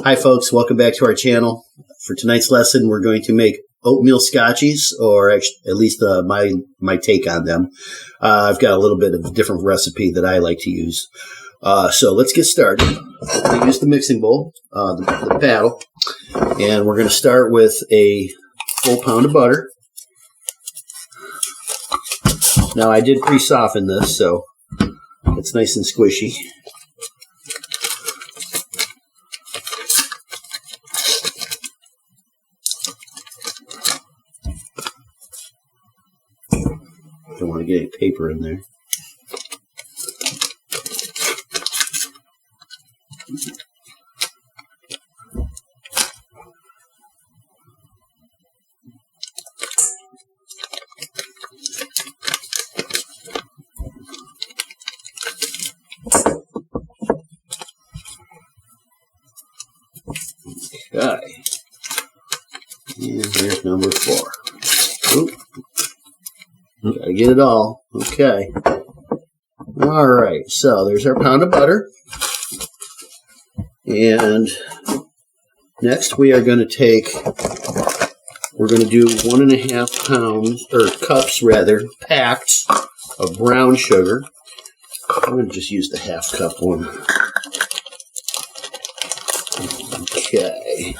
Hi folks, welcome back to our channel. For tonight's lesson, we're going to make oatmeal scotchies, or at least my take on them. I've got a little bit of a different recipe that I like to use. So let's get started. We use the mixing bowl, the paddle, and we're going to start with a full pound of butter. Now I did pre-soften this, so it's nice and squishy. Don't want to get any paper in there. Okay. And here's number 4. Oop. Gotta get it all. Okay. Alright, so there's our pound of butter. And next we are going to do 1.5 pounds, or cups rather, packed of brown sugar. I'm going to just use the half cup one. Okay.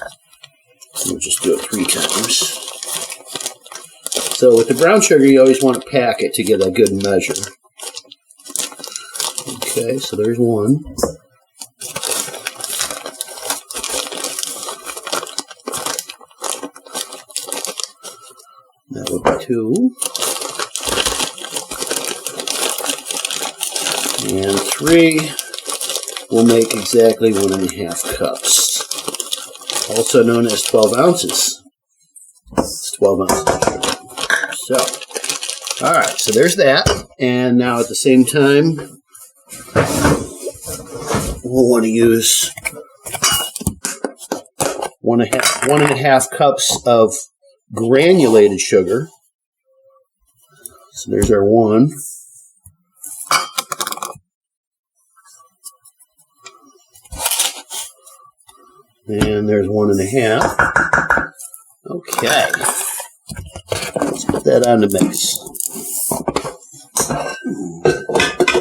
We'll just do it 3 times. So with the brown sugar, you always want to pack it to get a good measure. Okay, so there's 1. That would be 2. And 3 will make exactly 1.5 cups. Also known as 12 ounces. It's 12 ounces of sugar. So, alright, so there's that. And now at the same time, we'll want to use 1.5 cups of granulated sugar. So there's our 1. And there's 1.5. Okay. Let's put that on the mix.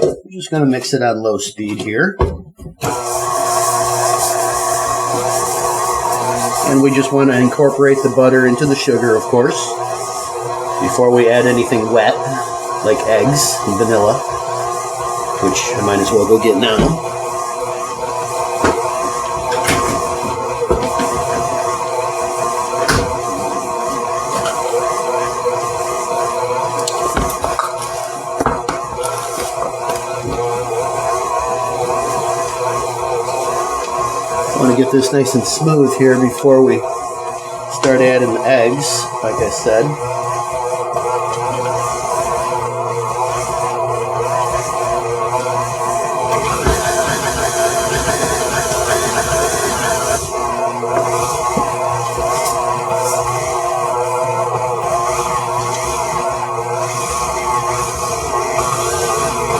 We're just going to mix it on low speed here. And we just want to incorporate the butter into the sugar, of course, before we add anything wet, like eggs and vanilla, which I might as well go get now. I want to get this nice and smooth here before we start adding the eggs, like I said.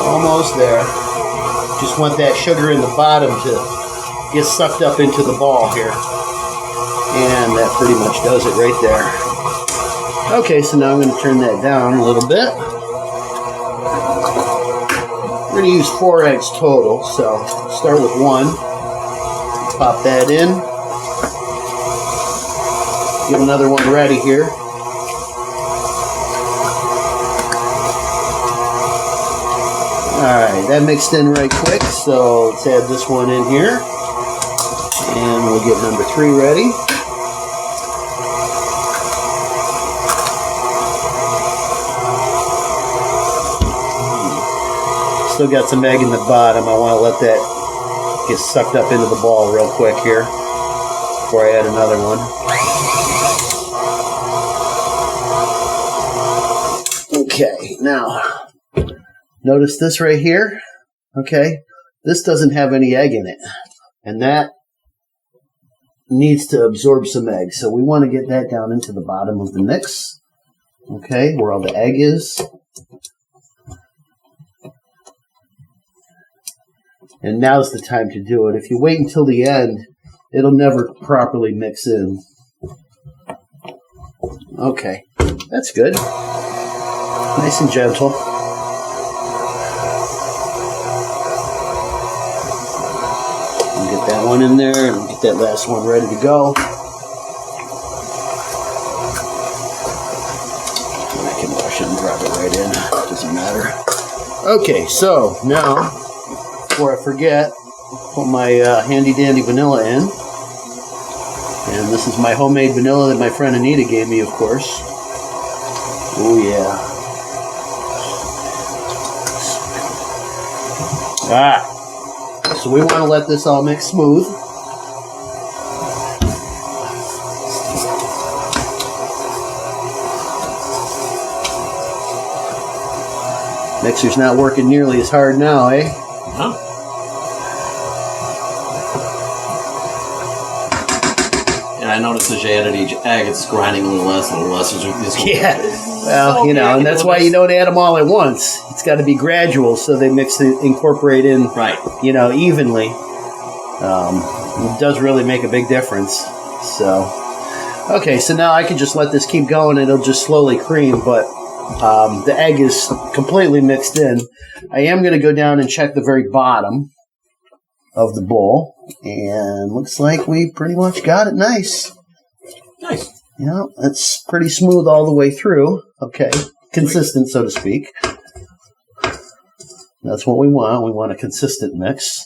Almost there. Just want that sugar in the bottom to get sucked up into the ball here. And that pretty much does it right there. Okay, so now I'm going to turn that down a little bit. We're going to use 4 eggs total, so start with 1. Pop that in. Get another one ready here. Alright, that mixed in right quick, so let's add this one in here. And we'll get number 3 ready. Still got some egg in the bottom. I want to let that get sucked up into the ball real quick here before I add another one. Okay, now notice this right here. Okay, this doesn't have any egg in it, and that needs to absorb some egg. So we want to get that down into the bottom of the mix. Okay, where all the egg is. And now's the time to do it. If you wait until the end it'll never properly mix in. Okay, that's good. Nice and gentle. Get that one in there and get that last one ready to go. And I can wash it and drop it right in. Doesn't matter. Okay, so now, before I forget, put my handy dandy vanilla in. And this is my homemade vanilla that my friend Anita gave me, of course. Oh yeah. So we want to let this all mix smooth. Mixer's not working nearly as hard now, eh? No. And I noticed as you added each egg, it's grinding a little less. Yeah. Well, and that's why you don't add them all at once. It's got to be gradual so they incorporate in, right? Evenly. It does really make a big difference. So, okay, so now I can just let this keep going and it'll just slowly cream, but the egg is completely mixed in. I am going to go down and check the very bottom of the bowl, and looks like we pretty much got it nice. Nice. Yeah, it's pretty smooth all the way through. Okay, consistent, so to speak. That's what we want. We want a consistent mix.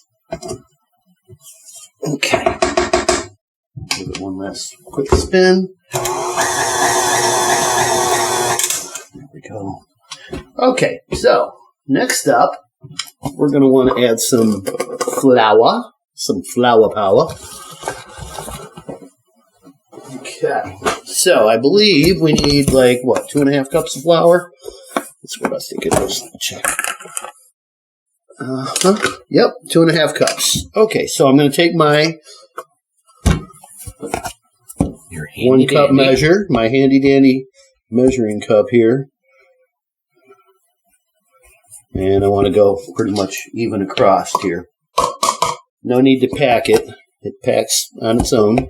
Okay. Give it one last quick spin. There we go. Okay, so next up, we're going to want to add some flour. Some flour power. Okay. So I believe we need 2.5 cups of flour? That's what I was thinking. Let's check. Yep, 2.5 cups. Okay, so I'm going to take my 1 cup measure, my handy dandy measuring cup here. And I want to go pretty much even across here. No need to pack it. It packs on its own.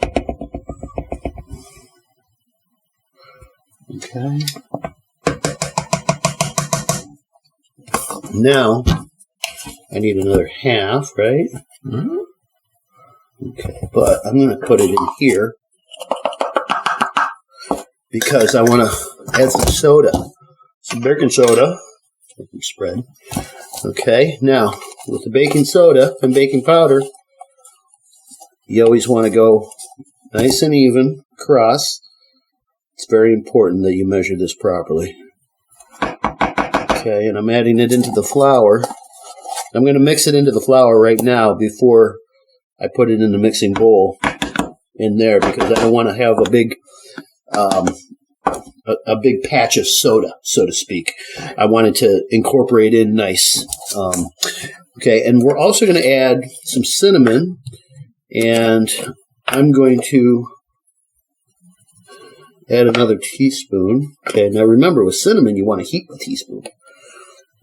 Okay. Now, I need another half, right? Mm-hmm. Okay, but I'm going to put it in here because I want to add some soda. Some baking soda. Spread. Okay, now, with the baking soda and baking powder, you always want to go nice and even across. It's very important that you measure this properly. Okay, and I'm adding it into the flour. I'm going to mix it into the flour right now before I put it in the mixing bowl in there because I don't want to have a big patch of soda, so to speak. I wanted to incorporate in nice. Okay, and we're also going to add some cinnamon, and I'm going to add another teaspoon. Okay, now remember, with cinnamon, you want to heat the teaspoon.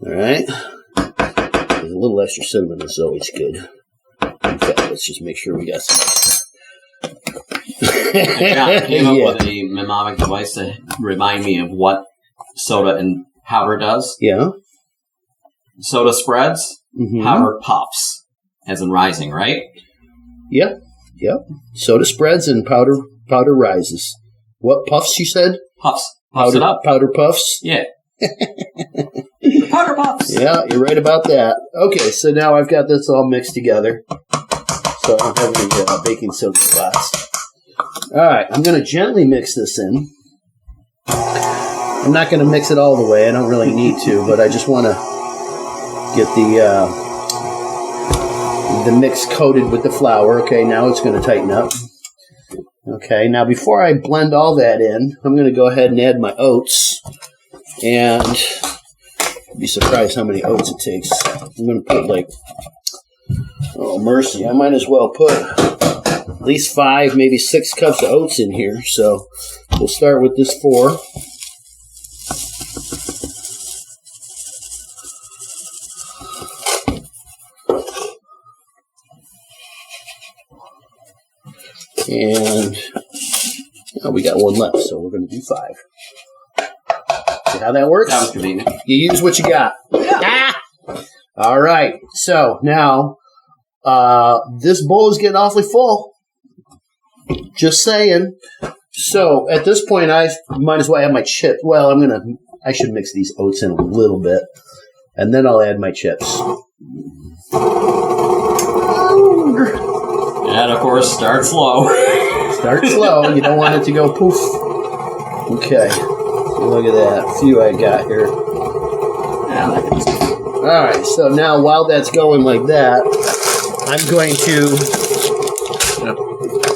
All right? A little extra cinnamon is always good. Okay, let's just make sure we got some. I came up with a mnemonic device to remind me of what soda and powder does. Yeah. Soda spreads, powder puffs, as in rising, right? Yep. Soda spreads and powder rises. What puffs you said? Puffs. Puffs it up. Powder puffs? Yeah. Powder puffs. Yeah, you're right about that. Okay, so now I've got this all mixed together. So I don't have any baking soda spots. All right, I'm going to gently mix this in. I'm not going to mix it all the way. I don't really need to, but I just want to get the mix coated with the flour. Okay, now it's going to tighten up. Okay, now before I blend all that in, I'm going to go ahead and add my oats. And you'd be surprised how many oats it takes. I'm going to put oh mercy, I might as well put at least 5, maybe 6 cups of oats in here. So we'll start with this 4. And we got one left, so we're going to do 5. See how that works? That was convenient. You use what you got. Yeah. All right. So now this bowl is getting awfully full. Just saying. So at this point, I might as well add my chip. Well, I should mix these oats in a little bit, and then I'll add my chips. And of course, start slow. Start slow. You don't want it to go poof. Okay. Look at that. A few I got here. Yeah, all right. So now, while that's going like that, I'm going to.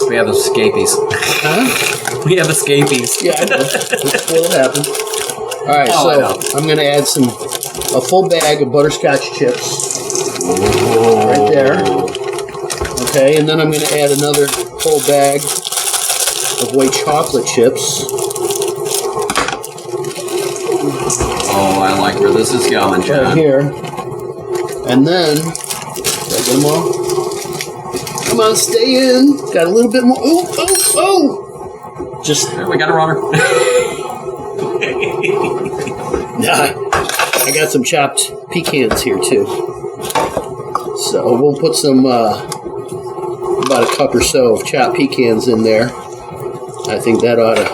We have escapees. Huh? We have escapees. Yeah, I know. This will happen. All right, I'm going to add a full bag of butterscotch chips. Right there. Okay, and then I'm going to add another full bag of white chocolate chips. Oh, I like where this is going, John. Right here. And then, did I get them all? Come on, stay in. Got a little bit more. Oh. Just. There, we got a runner. Nah, I got some chopped pecans here, too. So we'll put some, about a cup or so of chopped pecans in there. I think that ought to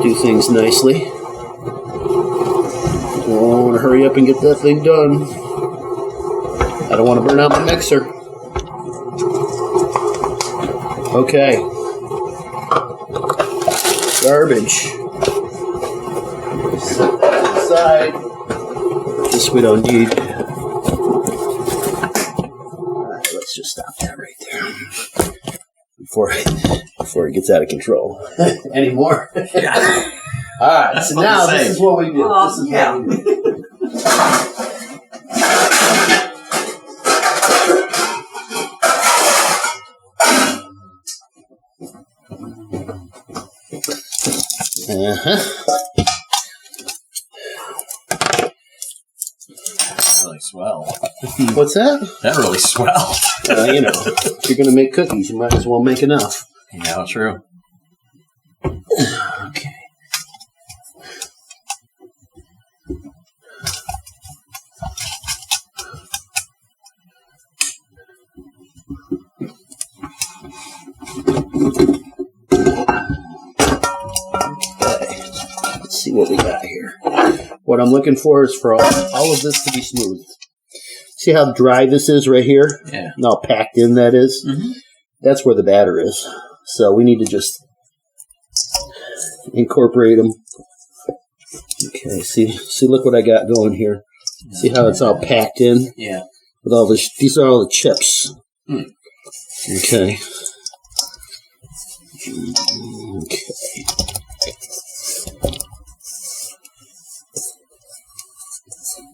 do things nicely. I want to hurry up and get that thing done. I don't want to burn out my mixer. Okay. Garbage. Set that aside. This we don't need. Alright, let's just stop that right there. Before it gets out of control. Anymore? Yeah. Alright, so now this is what we do. This is what we do. Really swell. What's that? That really swelled. If you're going to make cookies, you might as well make enough. Yeah, true. Okay. Let's see what we got here. What I'm looking for is for all of this to be smooth. See how dry this is right here? Yeah. And how packed in that is? Mm-hmm. That's where the batter is. So we need to just incorporate them. Okay, see, look what I got going here. See how it's all packed in? Yeah. With all this, these are all the chips. Mm. Okay.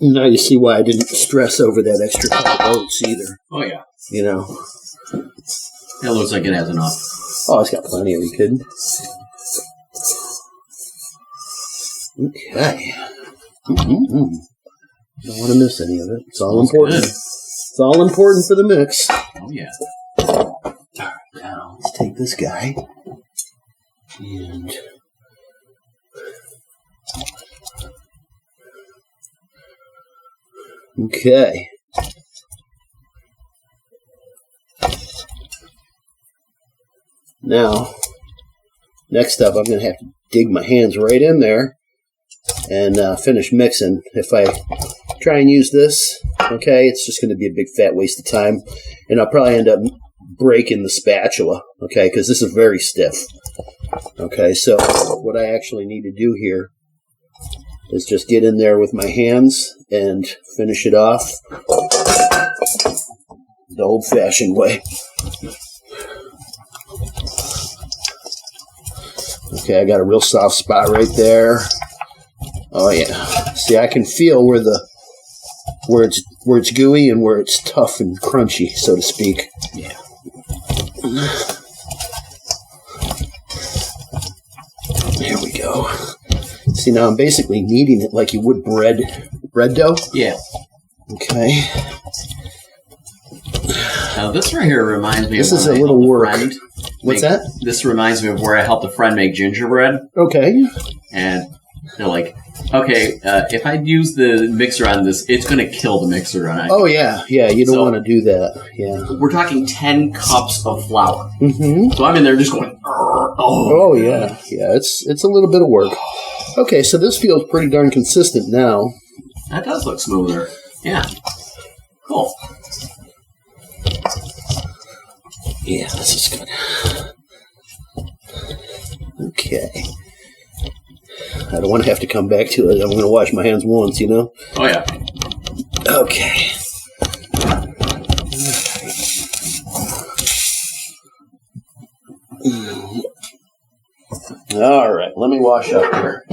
Now you see why I didn't stress over that extra cup of oats either. Oh, yeah. It looks like it has enough. Oh, it's got plenty. Are you kidding? Okay. Mm-hmm. Don't want to miss any of it. It's all important. Good. It's all important for the mix. Oh, yeah. All right, now let's take this guy and... Okay. Now, next up, I'm going to have to dig my hands right in there and finish mixing. If I try and use this, okay, it's just going to be a big fat waste of time, and I'll probably end up breaking the spatula, okay, because this is very stiff. Okay, so what I actually need to do here is just get in there with my hands and finish it off the old-fashioned way. Okay, I got a real soft spot right there. Oh yeah. See, I can feel where it's gooey and where it's tough and crunchy, so to speak. Yeah. There we go. See, now I'm basically kneading it like you would bread dough. Yeah. Okay. This right here reminds me. This of is when a I little helped work. friend What's make- that? This reminds me of where I helped a friend make gingerbread, Okay. and they're like, "Okay, if I use the mixer on this, it's going to kill the mixer on it." Oh, yeah. Yeah, you don't So- want to do that. Yeah. We're talking 10 cups of flour. Mm-hmm. So I'm in there just going, oh. Oh, yeah. Yeah, it's a little bit of work. Okay, so this feels pretty darn consistent now. That does look smoother. Yeah. Cool. Yeah, this is good. Okay. I don't want to have to come back to it. I'm going to wash my hands once, you know? Oh, yeah. Okay. All right, let me wash up here.